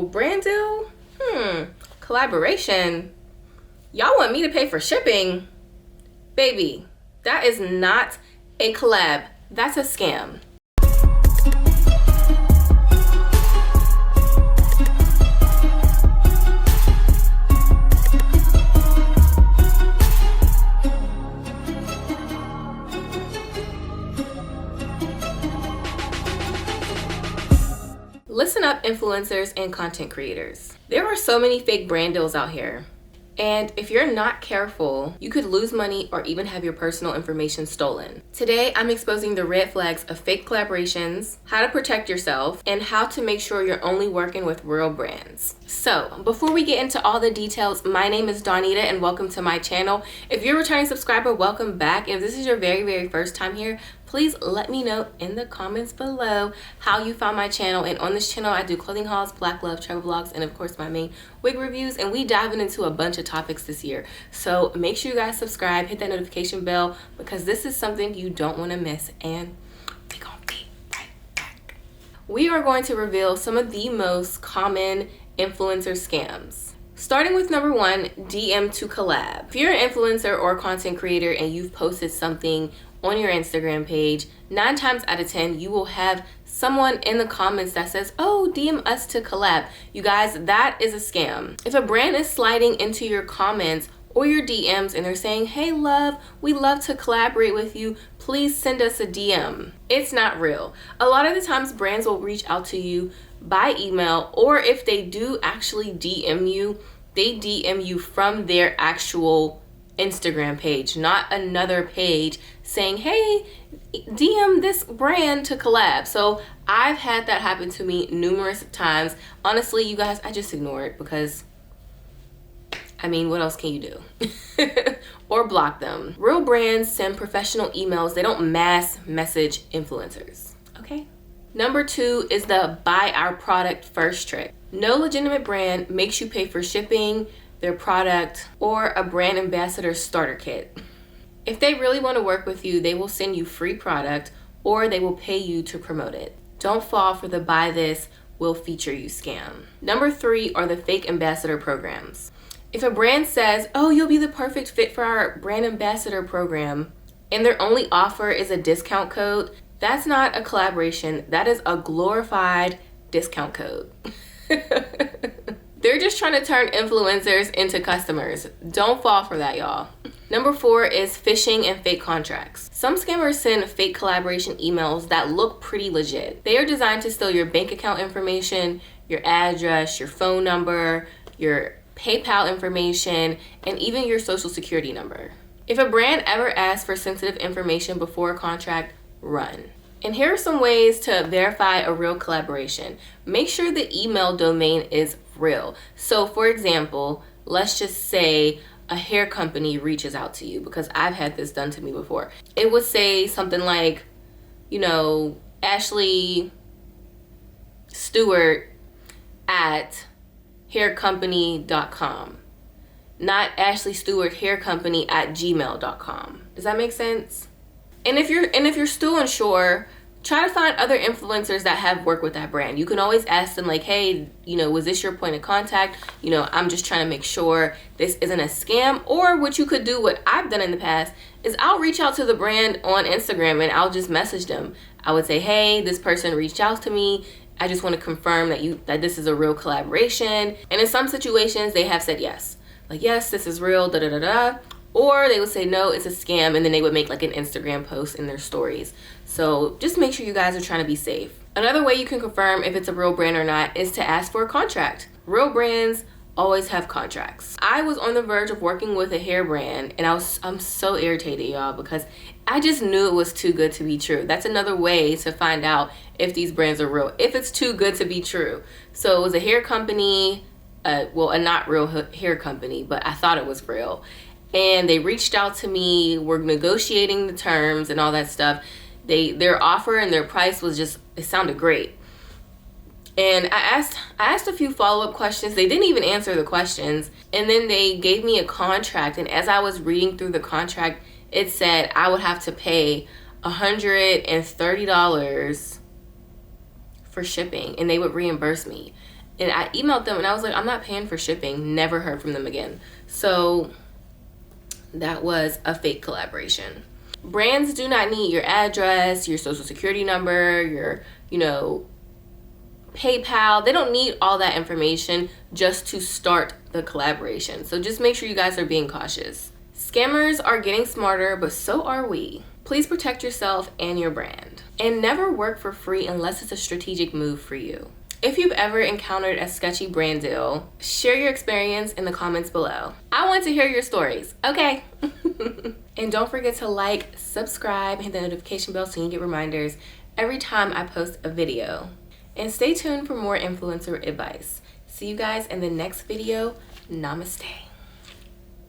brand deal? Collaboration? Y'all want me to pay for shipping? Baby, that is not a collab. That's a scam. Listen up, influencers and content creators. There are so many fake brand deals out here. And if you're not careful, you could lose money or even have your personal information stolen. Today, I'm exposing the red flags of fake collaborations, how to protect yourself, and how to make sure you're only working with real brands. So, before we get into all the details, my name is Donita and welcome to my channel. If you're a returning subscriber, welcome back. If this is your very first time here, please let me know in the comments below how you found my channel. And on this channel, I do clothing hauls, black love, travel vlogs, and of course my main wig reviews. And we diving into a bunch of topics this year. So make sure you guys subscribe, hit that notification bell, because this is something you don't want to miss. And we gonna be right back. We are going to reveal some of the most common influencer scams. Starting with number one, DM to collab. If you're an influencer or content creator and you've posted something on your Instagram page, 9 times out of 10, you will have someone in the comments that says, oh, DM us to collab. You guys, that is a scam. If a brand is sliding into your comments or your DMs and they're saying, hey love, we love to collaborate with you, please send us a DM. It's not real. A lot of the times brands will reach out to you by email, or if they do actually DM you, they DM you from their actual Instagram page, not another page saying, hey, DM this brand to collab. So I've had that happen to me numerous times. Honestly, you guys, I just ignore it because, I mean, what else can you do? Or block them. Real brands send professional emails. They don't mass message influencers, okay? Number 2 is the buy our product first trick. No legitimate brand makes you pay for shipping, their product, or a brand ambassador starter kit. If they really want to work with you, they will send you free product or they will pay you to promote it. Don't fall for the buy this, we'll feature you scam. Number 3 are the fake ambassador programs. If a brand says, oh, you'll be the perfect fit for our brand ambassador program, and their only offer is a discount code, that's not a collaboration, that is a glorified discount code. They're just trying to turn influencers into customers. Don't fall for that, y'all. Number 4 is phishing and fake contracts. Some scammers send fake collaboration emails that look pretty legit. They are designed to steal your bank account information, your address, your phone number, your PayPal information, and even your social security number. If a brand ever asks for sensitive information before a contract, run. And here are some ways to verify a real collaboration. Make sure the email domain is real. So for example, let's just say a hair company reaches out to you, because I've had this done to me before. It would say something like, you know, Ashley Stewart at haircompany.com, not Ashley Stewart Hair Company at gmail.com. Does that make sense? And if you're still unsure, try to find other influencers that have worked with that brand. You can always ask them like, hey, you know, was this your point of contact? You know, I'm just trying to make sure this isn't a scam. Or what you could do, what I've done in the past, is I'll reach out to the brand on Instagram and I'll just message them. I would say, hey, this person reached out to me. I just want to confirm that this is a real collaboration. And in some situations, they have said yes. Like, yes, this is real, da da da da. Or they would say, no, it's a scam, and then they would make like an Instagram post in their stories. So just make sure you guys are trying to be safe. Another way you can confirm if it's a real brand or not is to ask for a contract. Real brands always have contracts. I was on the verge of working with a hair brand, and I'm so irritated, y'all, because I just knew it was too good to be true. That's another way to find out if these brands are real, if it's too good to be true. So it was a hair company, well, a not real hair company, but I thought it was real. And they reached out to me, we're negotiating the terms and all that stuff. Their offer and their price was just, it sounded great. And I asked a few follow-up questions. They didn't even answer the questions. And then they gave me a contract. And as I was reading through the contract, it said I would have to pay $130 for shipping and they would reimburse me. And I emailed them and I was like, I'm not paying for shipping. Never heard from them again. So that was a fake collaboration. Brands do not need your address, your social security number, your, PayPal. They don't need all that information just to start the collaboration. So just make sure you guys are being cautious. Scammers are getting smarter, but so are we. Please protect yourself and your brand. And never work for free unless it's a strategic move for you. If you've ever encountered a sketchy brand deal, share your experience in the comments below. I want to hear your stories, okay? And don't forget to like, subscribe, hit the notification bell so you get reminders every time I post a video. And stay tuned for more influencer advice. See you guys in the next video. Namaste.